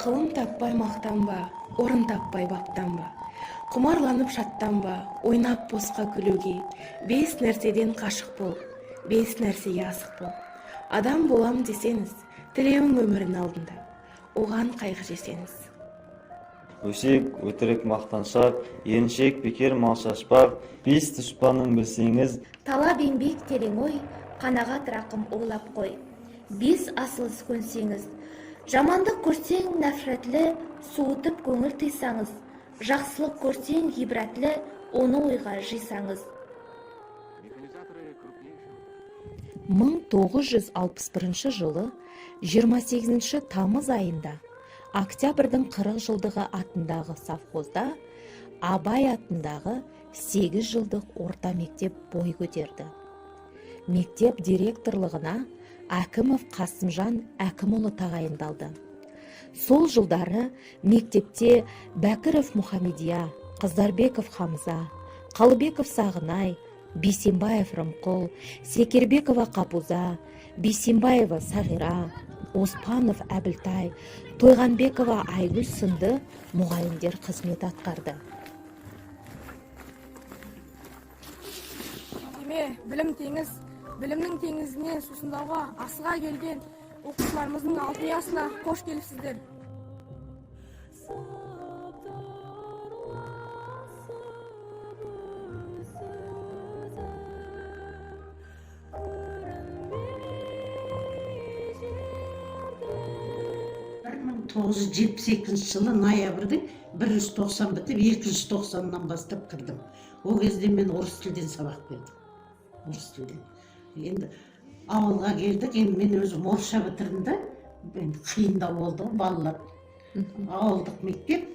Ғылым таппай мақтанба, орын таппай баптанба. Құмарланып шаттанба, ойнап босқа күлуге. 5 нәрседен қашық бол, 5 нәрсеге асық бол. Адам болам десеңіз, тілеуің өмірін алдында. Оған қайғы жесеңіз. Өсек, өтірік мақтаншақ, еріншек, бекер малшашпақ, 5 дұшпанын білсеңіз. Талап еңбек терең ой, қанағат рақым ойлап қой. 5 асылыс көнсеңіз, жамандық көрсең нәфретлі, суытып көңіл тыйсаңыз, жақсылық көрсең ғибратлі, оны ойға жисаңыз. 1961 жылы 28 тамыз айында Октябрьдің 40 жылдығы атындағы совхозда Абай атындағы 8 жылдық орта мектеп бой көтерді. Мектеп директорлығына Әкімов Қасымжан Әкімұлы тағайындалды. Сол жылдары мектепте Бәкіров Мұхамедия, Қыздарбеков Хамза, Қалыбеков Сағынай, Бейсенбаев Рымқұл, Секербекова Қапуза, Бейсенбаева Сағира, Оспанов Әбілтай, Тойғанбекова Айгүл сынды мұғалімдер қызмет атқарды. Білім теңіз, білімнің теңізіне сусындауға асыға келген оқушыларымыздың алтыниясына қош келіпсіздер. жылы ноябрьдің 190 бітіп 290-нан бастап кірдім. Ол кезде мен орыс тілден сабақ бердім. Орыс тілден. Енді ауылға келдік, енді мен өзім орысша бітірдім да, қиындау болды балалар. Ауылдық мектеп,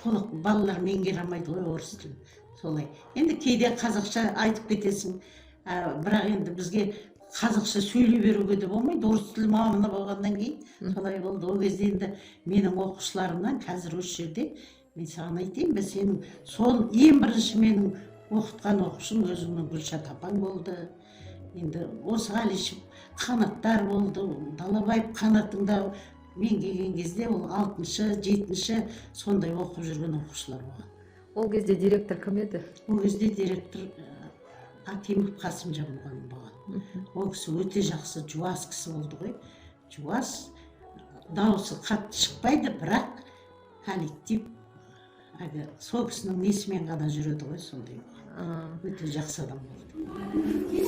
толық балалар меңгере алмайды ғой орыс тілін. Солай. Енді кейде қазақша айтып кетесің, бірақ енді бізге қазақша сөйлей беруге де болмайды, орыс тілі маманы болғаннан кейін солай болды. Ол кезде енді менің оқушыларымнан қазір осы жерде мен саған айтайын, сенің сол ең бірінші менің оқытқан оқушым өзіңнің Гүлшат апаң болды. Енді Осығалишев Қанаттар болды, Далабаев Қанатыңда мен келген кезде ол 6-шы, 7-шы сондай оқып жүрген оқушылар болған. Ол кезде директор кім еді? Ол кезде директор Акимов Қасымжан болған. Ол кісі өте жақсы, жуас кісі болды ғой. Жуас, дауысы қатты шықпайды, бірақ коллектив сол кісінің несімен ғана жүреді ғой, сондай. Өте жақсы адам болды.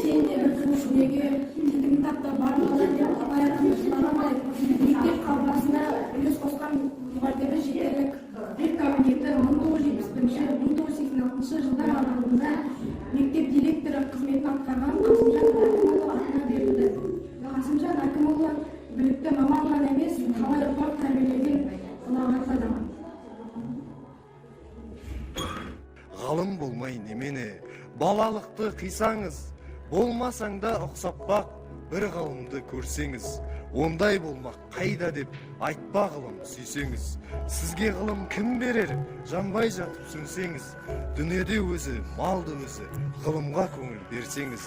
Сен де бір күншілеге тілдің тапта барлығы деп аяқымыздарамай мектеп қабырғасына үлес қосқан мұғалімдері жетерлік. Рек комитеті 1971-1986 жылдар аралығында мектеп директоры қызметін атқарған Қасымжан Әкімұлы атына берілді. Қасымжан Әкімұлы білікті маман ғана емес, талай ұрпақ тәрбиелеген ұлағат адам. Ғалым болмай немені, балалықты қисаңыз, болмасаң да ұқсап бақ, бір ғалымды көрсеңіз, ондай болмақ қайда деп айтпа ғылым сүйсеңіз. Сізге ғылым кім берер, жанбай жатып сүнсеңіз, дүниеде өзі, малды өзі, ғылымға көңіл берсеңіз,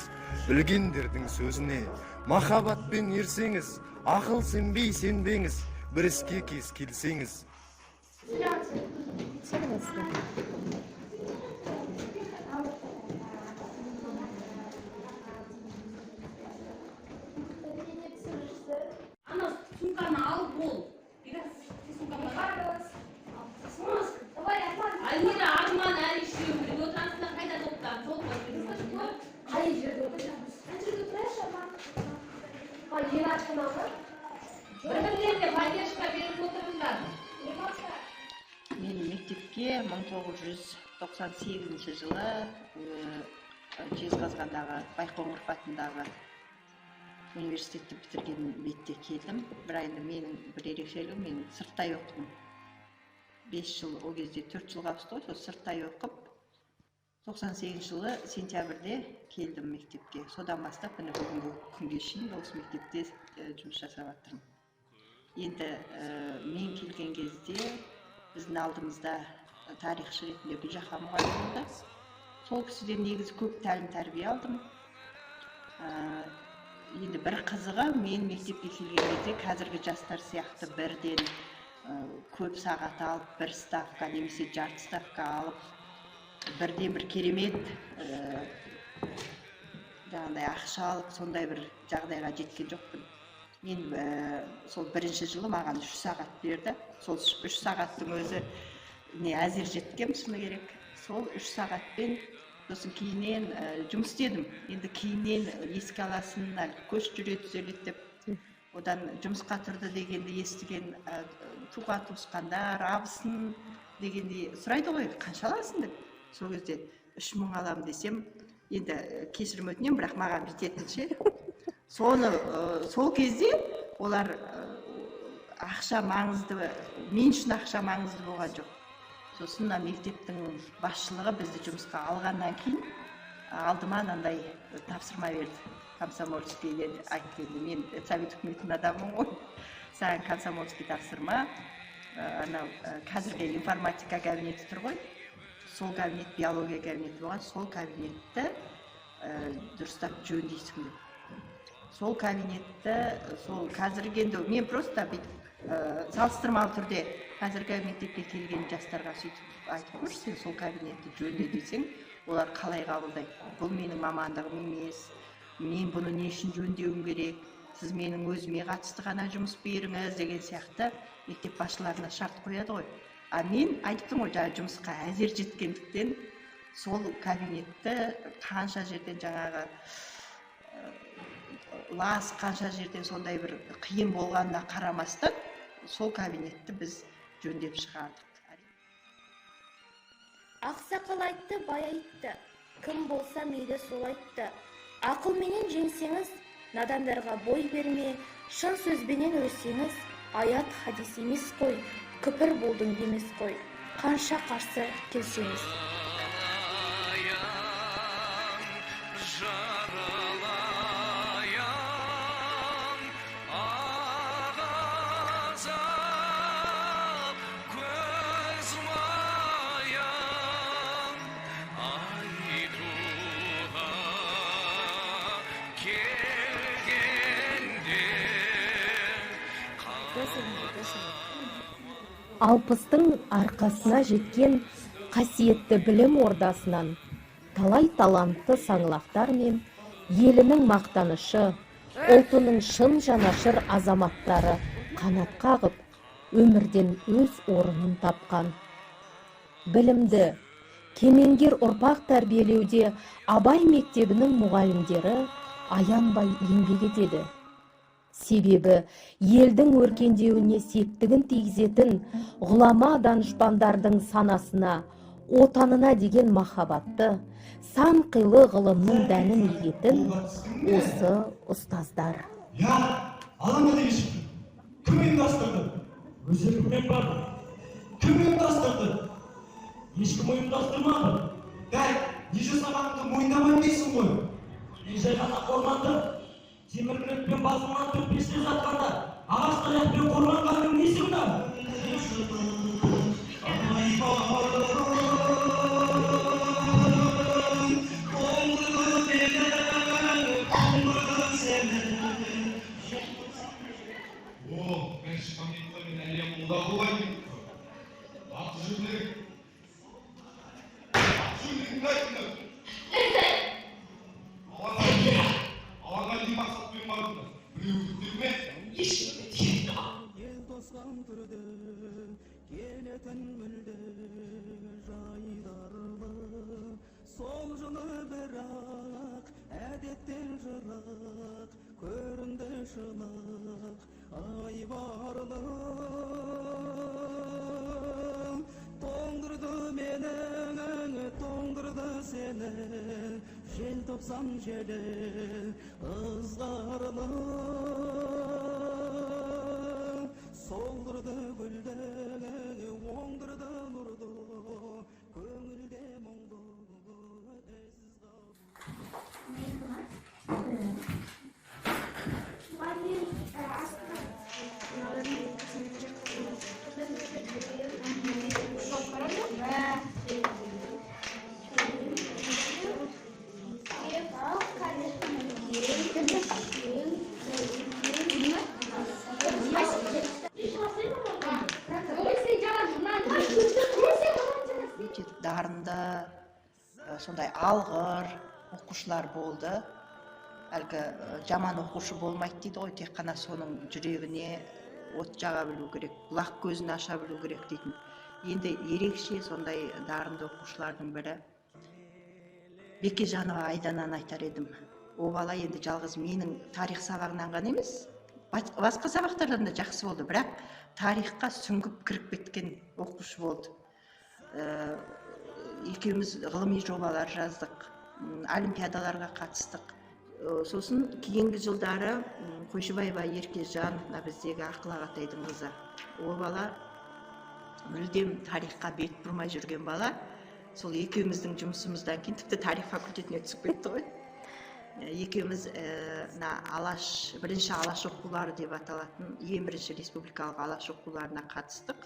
білгендердің сөзіне махаббатпен ерсеңіз, ақыл сенбей сенбеңіз, бір іске кез келсеңіз. Мен мектепке 1998 жылы Жезқазғандағы Байқоңыр атындағы университетті бітірген бетте келдім. Бірақ енді менің бір ерекшелігім, мен сырттай оқыдым. 5 жыл, ол кезде 4 жылға ауысты, сол сырттай оқып, 98 жылы сентябрьде келдім мектепке. Содан бастап бүгінгі күнге шейін осы мектепте жұмыс жасап жатырмын. Енді мен келген кезде біздің алдымызда тарихшы ретінде Гүлжахан мұғалім болды. Сол кісіден негізі көп тәлім-тәрбие алдым. Енді бір қызығы, мен мектепке келген кезде қазіргі жастар сияқты бірден көп сағат алып, бір ставка немесе жарты ставка алып, бірден бір керемет жаңағыдай ақша алып, сондай бір жағдайға жеткен жоқпын. Мен сол бірінші жылы маған 3 сағат берді. Сол 3 сағаттың өзі не әзер жеткем шыны керек. Сол 3 сағатпен сосын кейіннен жұмыс істедім. Енді кейіннен еске аласын, көш жүре түзеледі деп. Одан жұмысқа тұрды дегенді естіген туған туысқандар, абысын дегенде сұрайды ғой, қанша аласың деп. Сол кезде 3000 алам десем, енді кешірім өтінемін, бірақ маған жететінше. Сол кезде олар ақша маңызды, мен үшін ақша маңызды болған жоқ. Сосын мектептің басшылығы бізді жұмысқа алғаннан кейін алдыма андай тапсырма берді. Комсомольскийге айтты, мен совет үкіметінің адамымын ғой. Саған комсомольский тапсырма, қазіргі информатика кабинеті тұр ғой. Сол кабинет, биология кабинеті болған, сол кабинетті дұрыстап жөндейсің деп. Сол кабинетті, сол қазіргі енді мен просто салыстырмалы түрде қазіргі мектепке келген жастарға сөйтіп айтып көрші, сен сол кабинетті жөнде десең, олар қалай қабылдайды? Бұл менің мамандығым емес, мен бұны не үшін жөндеуім керек, сіз менің өзіме қатысты ғана жұмыс беріңіз деген сияқты мектеп басшыларына шарт қояды ғой. А мен айттым ғой, жұмысқа әзер жеткендіктен сол кабинетті қанша жерден жаңағы лас, қанша жерден сондай бір қиын болғанына қарамастан сол кабинетті біз жөндеп шығардық. Ақсақал айтты, бай айтты, кім болса мейлі сол айтты. Ақылменен жеңсеңіз, надандарға бой берме, шын сөзбенен өрсеңіз, аят хадис емес қой, күпір болдың демес қой, қанша қарсы келсеңіз. Алпыстың арқасына жеткен қасиетті білім ордасынан талай талантты саңлақтар мен елінің мақтанышы, ұлтының шын жанашыр азаматтары қанат қағып, өмірден өз орнын тапқан. Білімді, кемеңгер ұрпақ тәрбиелеуде Абай мектебінің мұғалімдері аянбай еңбек етеді. Себебі елдің өркендеуіне септігін тигізетін ғұлама данышпандардың санасына, отанына деген махаббатты, сан қилы ғылымның дәнін егетін осы ұстаздар. Алаңа дегіші, кім ұйымдастырды? Өзіріммен бар. Кім ұйымдастырды? Ешкім ұйымдастырмады. Дәл, не жасағаныңды мойындамай дейсің ғой. Мен жай ғана қорғанды. Теміркілікпен басымнан төпесіне жатқанда, ағаш таяқпен қорғанғаның несі бұна? Мен шыққан кетті мен әлем мұлда болайын. Аты жүрмек. Аты жүрмек айтыңдар. Алаңа не мақсатпен бардыңдар? Біреу күттерме? Ешкімді тиеді ма? Ел тосқан түрді, келетін мүлді, жайдарлы. Сол жылы бірақ, әдеттен жырақ, көрінді шылық, айбарлы. Тоңдырды менің, тоңдырды сені, жел топсам желі, ызғарлы. Солдырды гүлді, оңдырды нұрды, көңілде мұңды, дарынды, сондай алғыр оқушылар болды. Әлгі жаман оқушы болмайды дейді ғой, тек қана соның жүрегіне от жаға білу керек, бұлақ көзін аша білу керек дейтін. Енді ерекше сондай дарынды оқушылардың бірі Бекежанова Айдананы айтар едім. О бала енді жалғыз менің тарих сабағынан ғана емес, басқа сабақтардан да жақсы болды, бірақ тарихқа сүңгіп кіріп кеткен оқушы болды. Екеуміз ғылыми жобалар жаздық, олимпиадаларға қатыстық. Сосын кейінгі жылдары Қойшыбаева Еркежан, біздегі Ақыл Ағатайдың қызы. Ол бала мүлдем тарихқа бет бұрмай жүрген бала. Сол екеуміздің жұмысымыздан кейін тіпті тарих факультетіне түсіп кетті ғой. Екеуміз бірінші алаш оқулары деп аталатын ең бірінші республикалық алаш оқуларына қатыстық.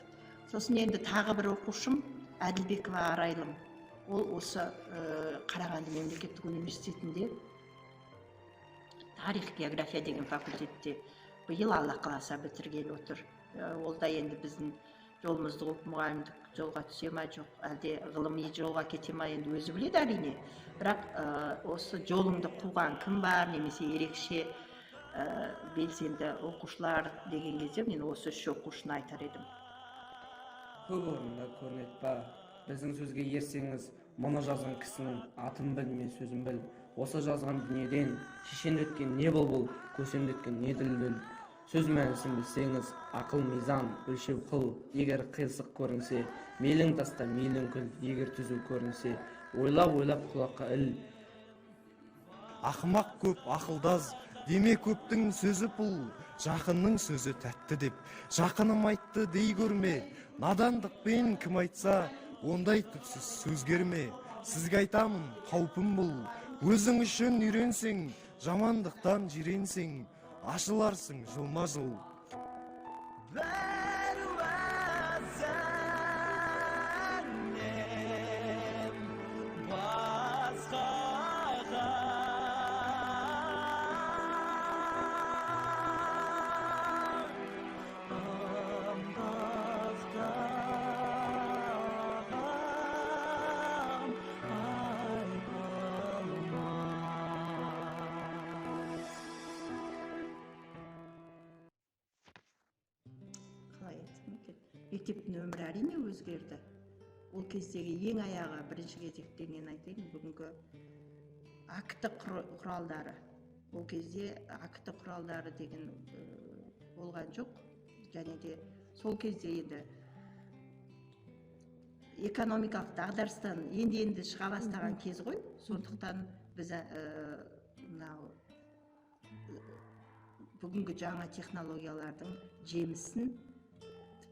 Сосын енді тағы бір оқушым Әділбекова Арайлым. Ол осы Қарағанды мемлекеттік университетінде тарих география деген факультетте биыл Алла қаласа бітіргелі отыр. Ол да енді біздің жолымызды қуып мұғалімдік жолға түсе ма жоқ, әлде ғылыми жолға кете ма, енді өзі біледі әрине. Бірақ осы жолыңды қуған кім бар, немесе ерекше белсенді оқушылар деген кезде мен осы үш оқушыны айтар едім. Көп орында көрінеді ба, біздің сөзге ерсеңіз, мұны жазған кісінің атын біл, мен сөзін біл. Осы жазған дүниеден шешендеткен не бұл, көсемдеткен не дүлдүл. Сөз мәнісін білсеңіз, ақыл мизан, өлшеу қыл. Егер қиырсық көрінсе, мейлің таста, мейлің күл. Егер түзу көрінсе, ойлап құлаққа іл. Ақымақ көп ақылдаз, деме көптің сөзі пұл, жақынның сөзі тәтті деп. Жақыным айтты дей көрме, надандықпен кім айтса, ондай түпсіз сөз керме. Сізге айтамын, қаупім бұл, өзің үшін үйренсең, жамандықтан жиренсең, ашыларсың жылма жыл. Мектептің өмірі әрине өзгерді. Ол кездегі ең аяғы бірінші кезекте мен айтайын, бүгінгі акті құралдары. Ол кезде акті құралдары деген болған жоқ. Және де сол кезде енді экономикалық дағдарыстан енді шыға бастаған кез ғой. Сондықтан біз бүгінгі жаңа технологиялардың жемісін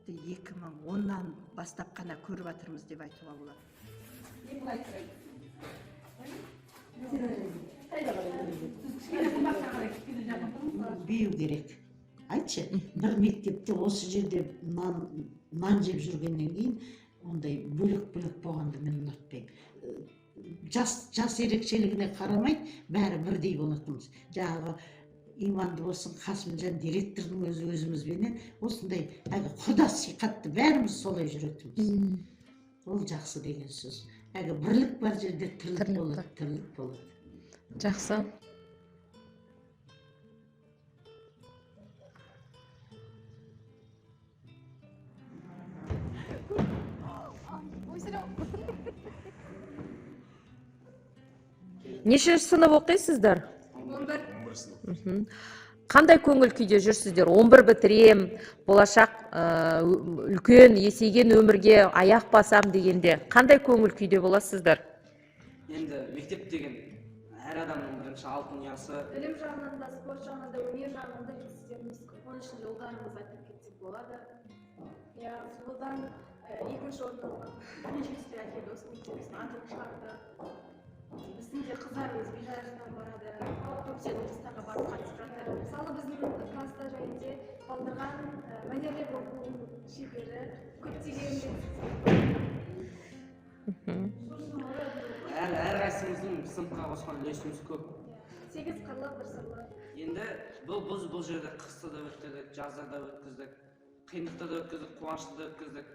2010-нан бастап қана көріп жатырмыз деп айтуға болады. Беу керек. Айтшы, бір мектепте осы жерде нан жеп жүргеннен кейін ондай бөлек-бөлек болғанды мен ұнатпаймын. Жас ерекшелігіне қарамайды, бәрі бірдей болатынбыз. Жаңағы иманды болсын, Қасымжан директордың өзімізбенен осындай құдас сиқатты бәріміз солай жүретінбіз. Ол жақсы деген сөз. Бірлік бар жерде тірлік болады. Жақсы. Неше сынып оқисыздар? 11. Қандай көңіл күйде жүрсіздер? 11 бітірем, болашақ үлкен есейген өмірге аяқ басам дегенде қандай көңіл күйде боласыздар? Енді мектеп деген әр адамның бірінші алтын ұясы. Білім жағынан да, спорт жағынан да, өнер жағынан да жетістіктеріміз көп. Оның ішінде ұлдарымыз айтып кетсек болады. Содан екінші орын жетістіктер әкелді, осы мектебіміздің атын шығарды. Біздің де қыздарымыз бейжайсынан барады, көптен жұмыстарға барып қатысып жатыр. Мысалы біздің класста жайында қалдырған мәнерлеп оқу шебері көптеген Әр қайсымыздың сыныпқа қосқан үлесіміз көп. 8 қырлы, 1 сырлы. Енді бұл жерде қысты да өткіздік, жазда да өткіздік. қиындықты да өткіздік, қуанышты да өткіздік.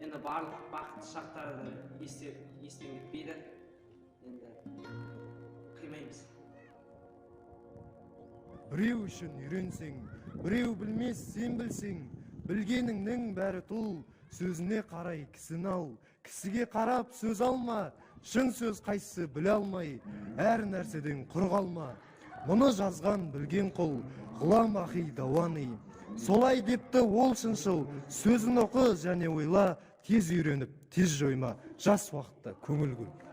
Енді барлық бақытты шақтарды естен кетпейді. Енді қимаймыз. Біреу үшін үйренсең, біреу білмес, сен білсең, білгеніңнің бәрі тұл, сөзіне қарай кісіні ал, кісіге қарап сөз алма, шын сөз қайсы біле алмай, әр нәрседен құр қалма. Мұны жазған білген қол, ғұлам ахи дауани. Солай депті ол шыншыл, сөзін оқы және ойла, тез үйреніп, тез жойма, жас уақытта көңіл көр.